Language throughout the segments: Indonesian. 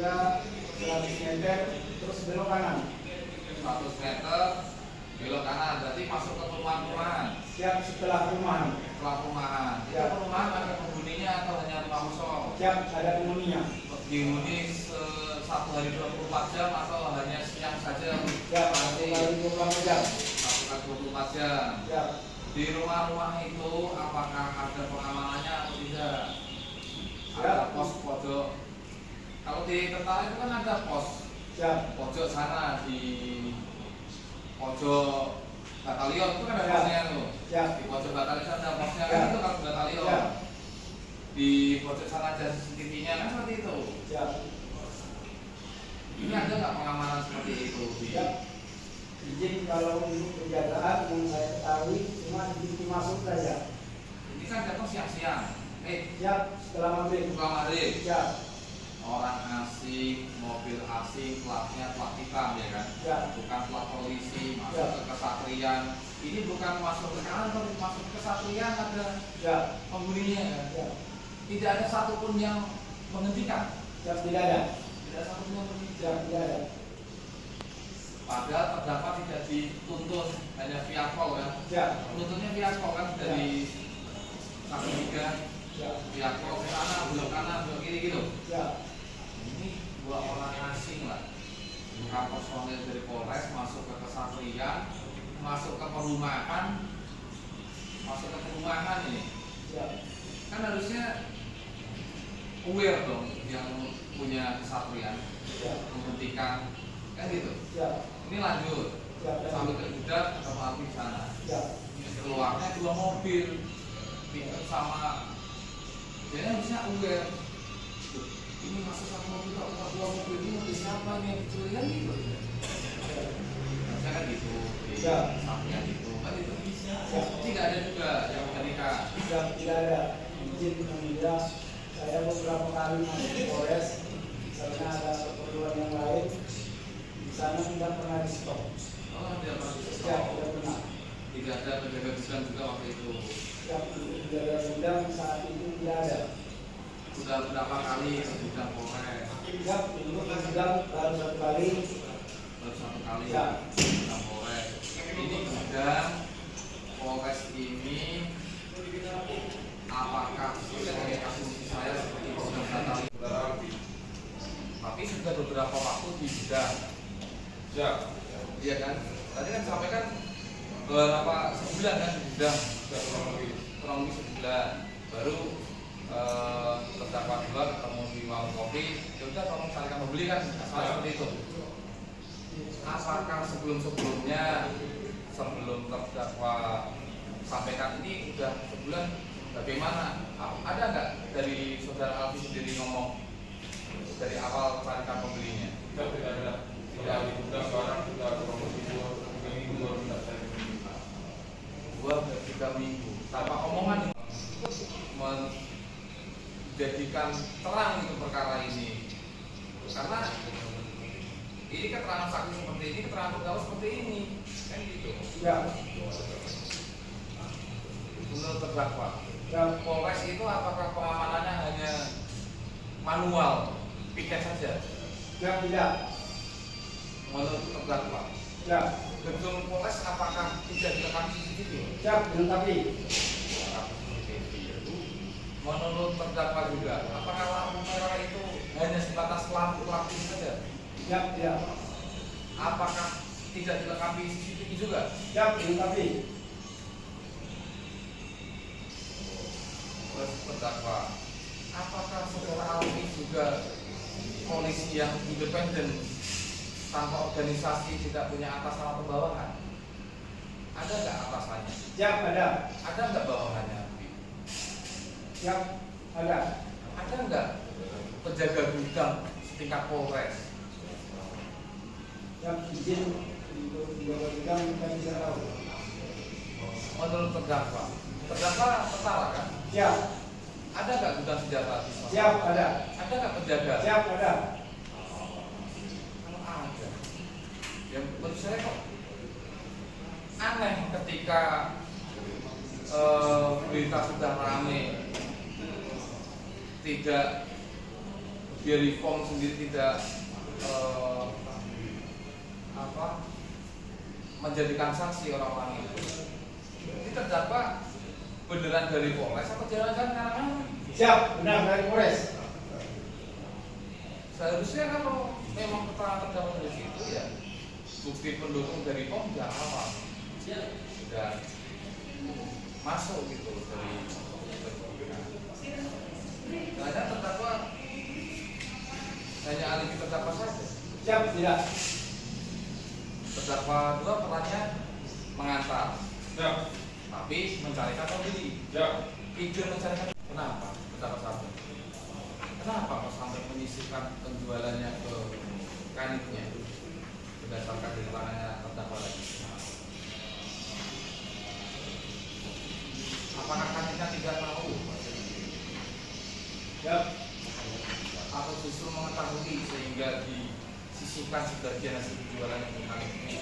kira 100 meter terus belok kanan. 100 meter belok kanan, berarti masuk ke perumahan. Siap, setelah perumahan. Setelah perumahan. Itu perumahan ada penghuninya atau hanya rumah kosong? Siap, ada penghuninya. Dihuni satu hari 24 jam atau hanya siang saja? Siap, 1 kali 24 jam. 1 kali 24 jam. Siap. Di rumah-rumah itu apakah ada pengamanannya atau tidak? Siap. Ada pos pojok. Kalau di tentara itu kan ada pos. Siap. Pojok sana di pojok batalion itu kan ada posnya tuh. Siap. Di pojok batalion ada posnya Siap. kan itu kalau batalion. Siap. Di pojok sana ada CCTV-nya kan seperti itu. Siap. Ini ada nggak pengamanan seperti itu? Siap. Izin kalau ini penjagaan yang saya ketahui cuma di pintu masuk saja. Ini kan datang siang-siang. Siap, setelah maghrib. Setelah maghrib. Siap. Orang asing, mobil asing, platnya plat hitam ya kan? Ya. Bukan plat polisi, masuk Ya. ke kesatrian. Ini bukan masuk ke kantor, masuk ke kesatrian ada Ya. penghuninya kan? Ya. Tidak ada satupun yang menghentikan. Siap, tidak ada. Tidak ada satupun yang menghentikan. Siap, tidak ada. Padahal terdakwa tidak dituntut hanya via call kan? Siap. Penuntutnya via call kan dari saksi tiga Siap. via call ke sana, belok kanan, belok kiri gitu. Siap. Ini dua orang asing lah, bukan personil dari Polres masuk ke kesatrian, masuk ke perumahan, ini. Siap. Kan harusnya aware dong yang punya kesatrian, Siap. menghentikan, kan gitu. Siap. Ini lanjut Siap. sampai ke Udat atau Alfi sana. Siap. Keluarnya 2 mobil, pickup sama, jadi harusnya aware. Ini masuk 1 mobil atau 2 mobil, ini mobil siapa nih yang dicuri kan gitu. Harusnya kan gitu, di Siap. sampingnya gitu, kan gitu. Siap. Tidak ada juga yang menikah. Siap, tidak ada. Izin meminta saya beberapa kali masuk ke Polres karena ada keperluan yang lain. Di sana tidak pernah di stop. Oh, tidak pernah Siap, di-stop. tidak pernah. Tidak ada penjaga gudang juga waktu itu. Siap, untuk penjaga gudang saat itu tidak ada. Sudah berapa kali ke gudang Polres? Siap, untuk gudang baru 1 kali. Baru 1 kali Ya. ke gudang Polres. Ini gudang Polres ini apakah sebagai asumsi saya seperti gudang Batalion? Tapi sudah beberapa waktu di gudang. Siap. Iya kan? Tadi kan sampaikan berapa sebulan kan di gudang? Kurang lebih sebulan. Baru terdakwa 2 ketemu di warung kopi. Ya udah tolong saling membeli kan? Seperti itu. Apakah sebelum-sebelumnya sebelum terdakwa sampaikan ini udah sebulan bagaimana? Ada nggak dari saudara Alfi sendiri ngomong dari awal tarikan pembelinya? Tidak ada. Tidak di gudang barang sudah promosi 2 minggu baru tidak saya minta. 2-3 minggu tanpa omongan menjadikan terang itu perkara ini, karena ini keterangan saksi seperti ini, keterangan terdakwa seperti ini, kan gitu. Ya. Menurut terdakwa, Ya. Polres itu apakah pengamanannya hanya manual, piket saja? Ya, tidak. Menurut terdakwa, Ya. gedung Polres apakah tidak direkam CCTV? Siap, dilengkapi. Menurut terdakwa juga, apakah lampu merah itu hanya sebatas lampu saja? Siap, tidak. Apakah tidak dilengkapi CCTV juga? Siap, dilengkapi. Terdakwa, apakah saudara Alfi juga polisi yang independen tanpa organisasi, tidak punya atas sama bawahan? Ada nggak atasannya? Siap, ada. Ada nggak bawahannya? Siap, ada. Ada nggak penjaga gudang setingkat Polres? Siap, izin untuk penjaga gudang kita bisa tahu. Menurut terdakwa bersalah kan? Siap. Ada nggak gudang senjata di sana? Siap, ada. Ada nggak penjaga? Siap, ada. Kalau ada, yang menurut saya kok aneh ketika berita sudah ramai, tidak biar Pom sendiri tidak menjadikan saksi orang-orang itu. Ini terdakwa beneran dari Polres atau jangan-jangan karena Siap, benar dari Polres. seharusnya kalau memang keterangan terdakwa dari situ ya bukti pendukung dari Pom tidak apa sudah masuk gitu dari hanya terdakwa hanya alibi terdakwa saja. Siap, tidak. Terdakwa dua perannya mengantar Siap. tapi mencarikan pembeli. Siap. Ide mencarikan kenapa terdakwa satu? Kenapa kok sampai menyisihkan penjualannya ke kanitnya berdasarkan keterangannya terdakwa lagi? Apakah kanitnya tidak tahu? Siap. Atau justru mengetahui sehingga disisihkan sebagian hasil penjualannya ke kanitnya?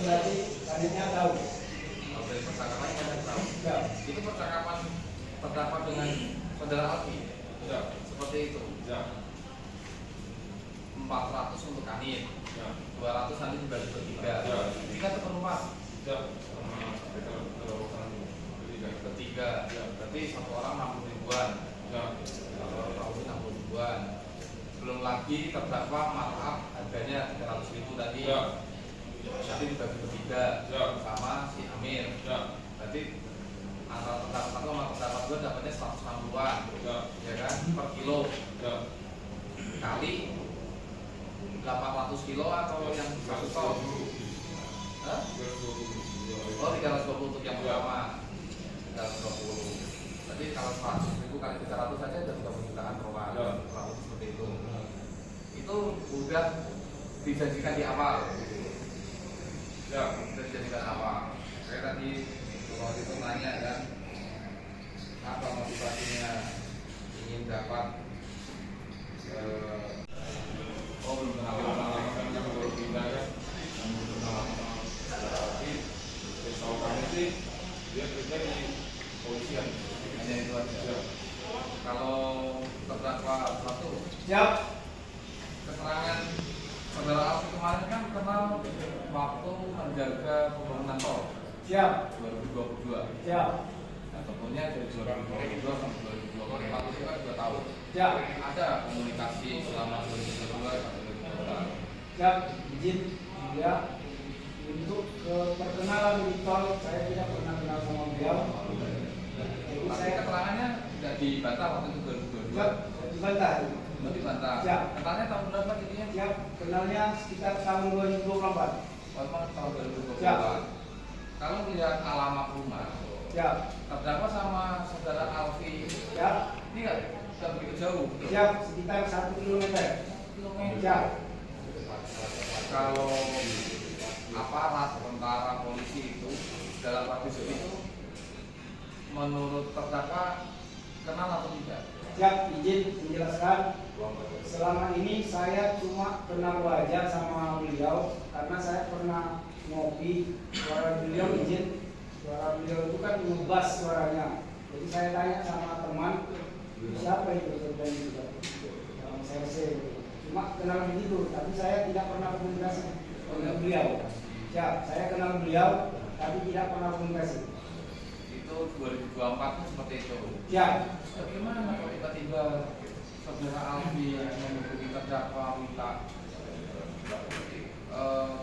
Berarti kanitnya tahu. Kalau dari percakapan kita tahu. Siap. Itu percakapan terdakwa dengan saudara Alfi. Siap. Seperti itu. Siap. 400 untuk kanit. Siap. 200 nanti dibagi bertiga. Ya. Tiga itu penumpang. Siap. Sama Ketiga. Berarti satu orang 60 ribuan. Siap. Kalau tahu 60 ribuan. Belum lagi terdakwa markup harganya 300 ribu tadi. Siap. Nanti dibagi bertiga Ya. sama si Amir. Siap. Berarti antara terdakwa satu sama terdakwa dua dapatnya 160-an. Siap. Ya kan? Per kilo. Siap. Kali 800 kilo atau yang satu ton? Hah? Oh 320 untuk yang pertama 320. Jadi kalau 100 ribu kali 300 saja sudah 30 jutaan perubahan. Ya. Kurang lebih seperti itu. Itu udah dijanjikan di awal. Ya. Udah dijanjikan awal. Saya tadi waktu itu nanya kan, apa motivasinya ingin dapat oh belum kenal Pengalaman yang baru pindah kan, yang belum kenal tapi setahu kami sih dia kerja di polisian. hanya itu aja. Ya. Kalau terdakwa satu Siap. keterangan saudara Alfi kemarin kan kenal waktu menjaga pembangunan tol Siap. 2022. Siap. Nah, tentunya dari 2022 sampai 2024 itu kan 2 tahun. Siap. Ada komunikasi selama 2022 sampai 2024. Siap. Izin ya untuk perkenalan di tol saya tidak pernah kenal sama beliau. Jadi Tapi saya keterangannya tidak dibantah waktu itu 2022. siap dibantah. Belum dibantah. Siap. Kenalnya tahun berapa jadinya? Siap. Kenalnya sekitar tahun 2024. Waktu tahun 2024. Siap. Kalau melihat alamat rumah, Siap. terdakwa sama saudara Alfi Siap. ini nggak begitu jauh. Betul? Siap. Sekitar 1 kilometer. Kilometer. Siap. Kalau aparat, tentara, polisi itu dalam radius itu menurut terdakwa kenal atau tidak? Siap. Izin menjelaskan. Selama ini saya cuma kenal wajah sama beliau karena saya pernah ngopi. Suara beliau izin, suara beliau itu kan ngebas suaranya. Jadi saya tanya sama teman, siapa itu saudara juga? Saya cuma kenal begitu, tapi saya tidak pernah komunikasi dengan beliau. Siap, saya kenal beliau, tapi tidak pernah komunikasi. Itu 2024 itu seperti itu. Siap. Bagaimana kalau tiba-tiba saudara Alfi menghubungi terdakwa minta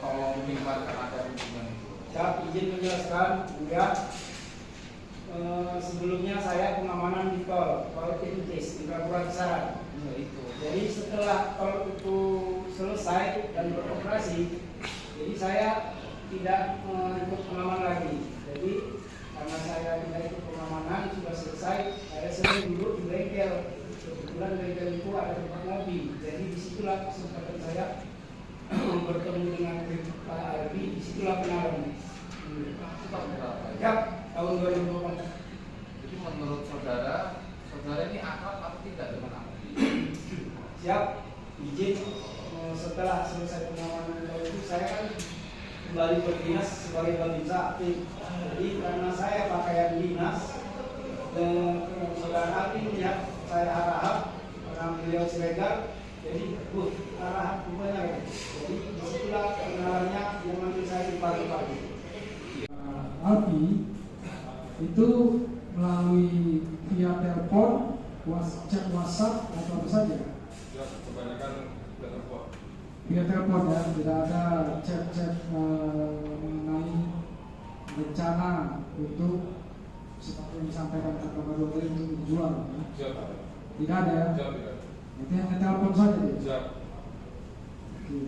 tolong menimbankan ada hubungan itu? Siap, izin menjelaskan, ya. Sebelumnya saya pengamanan di tol Intis, Indrapura Kisaran. Ya itu. Jadi setelah tol itu selesai dan beroperasi, jadi saya tidak ikut pengaman lagi. Jadi karena saya tidak ikut pengamanan sudah selesai, saya sering duduk di bengkel. Kebetulan bengkel itu ada tempat ngopi. Jadi disitulah kesempatan saya bertemu dengan Pak Alfi. Disitulah kenalan. Itu tahun berapa? Ya, tahun 2024. Jadi menurut saudara ini akrab atau tidak dengan Alfi? Siap, izin setelah selesai pengamanan itu saya kan kembali berdinas sebagai babinsa aktif. Jadi karena saya pakaian dinas dan saudara Ati melihat saya harap karena beliau siregar, jadi arah rupanya. Jadi disitulah kenalannya yang manggil saya di pagi-pagi. Alpi itu melalui via telepon, chat WhatsApp atau apa saja? Ya, kebanyakan sudah terbuat. Via telepon ya, tidak ada chat-chat mengenai rencana untuk seperti yang disampaikan Kak Kabar tadi untuk dijual. Ya. Siap. Tidak ada ya? Siap, tidak. Berarti hanya telepon saja ya? Siap. Oke.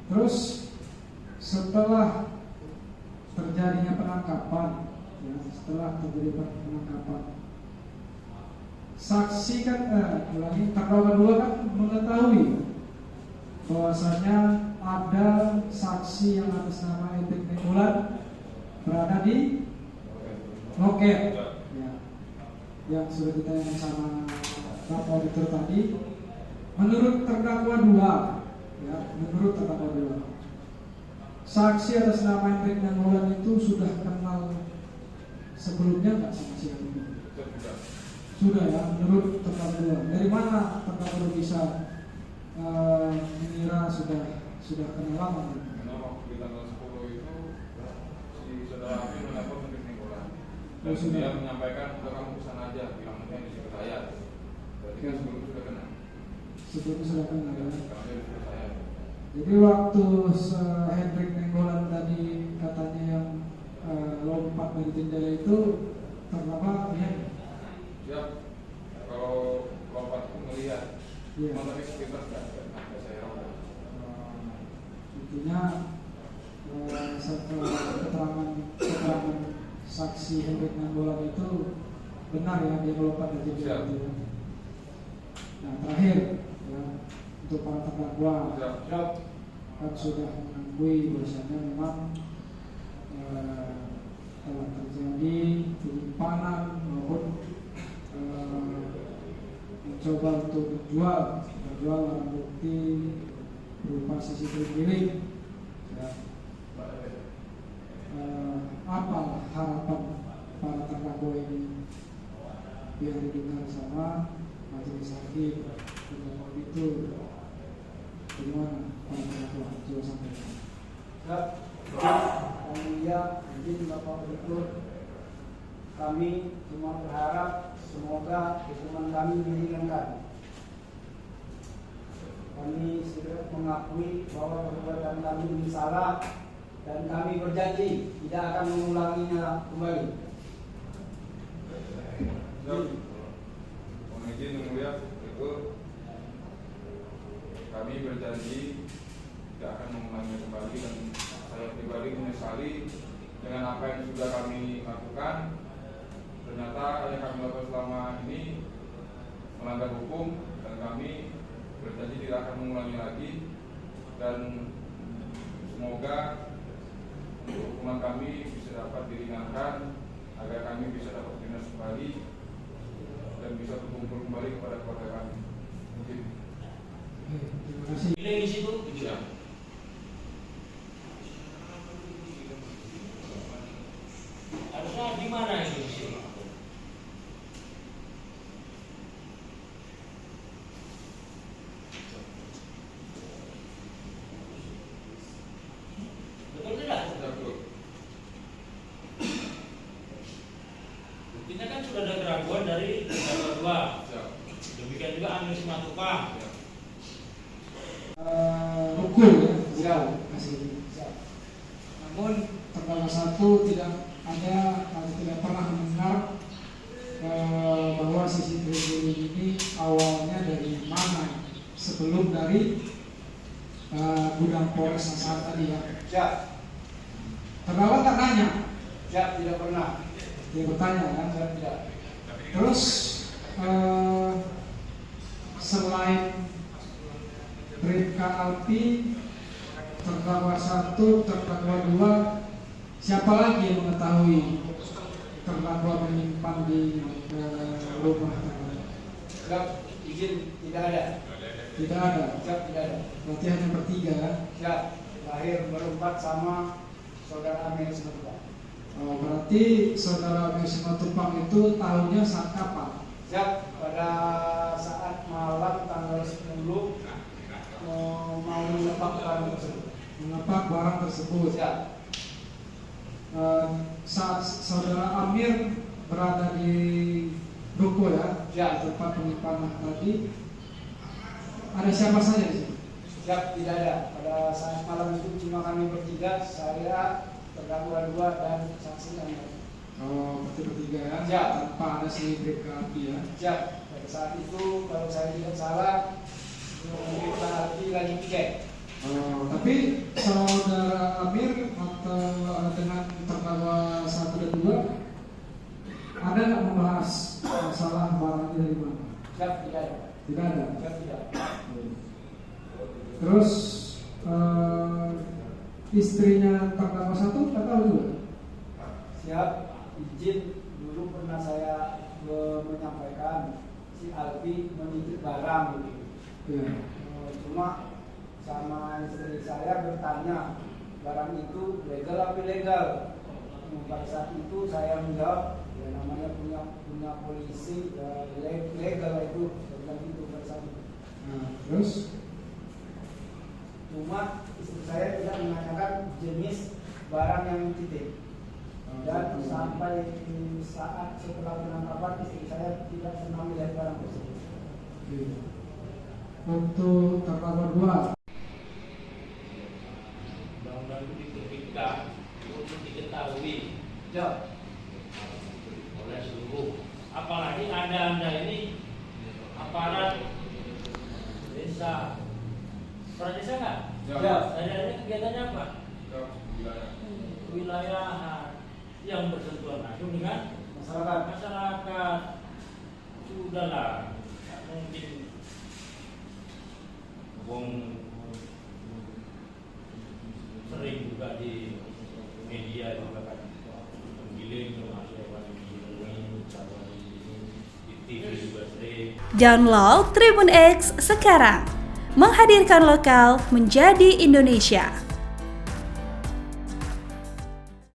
Terus setelah terjadinya penangkapan, ya, saksi kan, terdakwa dua kan mengetahui bahwasanya ada saksi yang atas nama Etik Nekulan berada di loket, ya, yang sudah ditanya sama Bapak Auditor tadi. Menurut terdakwa dua, ya, menurut terdakwa dua, saksi atas nama Hendrik Nanggolan itu sudah kenal sebelumnya nggak sama si Hendrik? Sudah ya, menurut terdakwa dua. Dari mana terdakwa bisa mengira sudah kenal lama? Karena waktu di tanggal 10 itu si saudara Api menelpon Hendrik Nanggolan dan dia menyampaikan ke kamu kesana aja, bilang nanti di situ saya. Berarti kan sebelum sudah kenal. Sebelum sudah kenal ya. Karena dia di saya. Jadi waktu Hendrik Nanggolan tadi katanya yang lompat dari jendela itu terdakwa ya? Siap. Kalau lompat itu melihat, Iya. cuma tapi sekitar tidak saya rawat. Intinya keterangan saksi Hendrik Nanggolan itu benar ya, dia melompat dari jendela Siap. itu. Nah terakhir ya, untuk para terdakwa Siap. kan sudah mengakui bahwasanya memang telah terjadi penyimpanan maupun mencoba untuk menjual barang bukti berupa CCTV milik. Ya. Apa harapan para terdakwa ini biar didengar sama majelis hakim dan itu bagaimana para terdakwa coba sampaikan. Yang mulia, izin Bapak Auditor, kami cuma berharap semoga hukuman kami diringankan. Kami sudah mengakui bahwa perbuatan kami ini salah dan kami berjanji tidak akan mengulanginya kembali. Mohon izin yang mulia, itu kami berjanji tidak akan mengulanginya kembali dan saya pribadi menyesali dengan apa yang sudah kami lakukan. Ternyata yang kami lakukan selama ini melanggar hukum dan kami berjanji tidak akan mengulangi lagi dan semoga hukuman kami bisa dapat diringankan agar kami bisa dapat dinas kembali dan bisa berkumpul kembali kepada keluarga kami. Mungkin. Terima kasih. Pilih di situ. Ya. Harusnya di mana itu di sini? Betul tidak? Betul. Buktinya kan sudah ada keraguan dari terdakwa dua. Siap. Demikian juga Amir Simatupang. Siap. Rukun ya, Siap. kasih. Namun terdakwa satu tidak ada atau tidak pernah mendengar bahwa CCTV ini awalnya dari mana sebelum dari gudang Polres Nasar tadi ya. Siap, Terdakwa tak nanya, siap, tidak pernah. dia bertanya kan. Siap, tidak. Terus selain Bribka Alpi, terdakwa satu, terdakwa dua, siapa lagi yang mengetahui terdakwa menyimpan di rumah terdakwa? Siap, izin tidak ada. Tidak ada. Siap, tidak ada. Berarti hanya bertiga. Siap, terakhir berempat sama saudara Amir Simatupang. Oh, berarti saudara Amir Simatupang itu tahunya saat kapan? Siap, pada saat malam tanggal 10 mau mengepak barang tersebut. Mengepak barang tersebut. Siap. Saat saudara Amir berada di ruko ya, Ya. di tempat penyimpanan tadi, ada siapa saja di sini? Siap, tidak ada. Pada saat malam itu cuma kami bertiga, saya, terdakwa 2 dan saksi yang lain. Oh, berarti bertiga ya? Ya. Tanpa ada si Bribka Alpi ya? Siap. Pada saat itu kalau saya tidak salah, Bribka Alpi lagi piket. Oh, tapi saudara Amir atau dengan terdakwa 1 dan 2 ada nggak membahas masalah barangnya dari mana? Siap, tidak ada. Tidak ada. Siap, tidak. Terus istrinya terdakwa 1 nggak tahu juga? Siap, izin dulu pernah saya menyampaikan si Alpi menitip barang gitu. Iya. Cuma sama istri saya bertanya barang itu legal apa ilegal. Pada saat itu saya menjawab ya namanya punya polisi ya, legal itu bilang itu pada saat itu. Nah, terus Cuma istri saya tidak menanyakan jenis barang yang dititip. Dan sampai saat setelah penangkapan istri saya tidak pernah melihat barang tersebut. iya. Untuk terdakwa 2 Undang-undang itu diterbitkan untuk diketahui Ya, oleh seluruh. Apalagi anda ini aparat desa. Aparat desa nggak? ya, Ada kegiatannya apa? Ya, wilayah. Wilayah yang bersentuhan langsung dengan masyarakat. Sudahlah, nggak mungkin wong sering juga di media juga kan menggiling termasuk di TV juga sering. Download Tribun X sekarang, menghadirkan lokal menjadi Indonesia.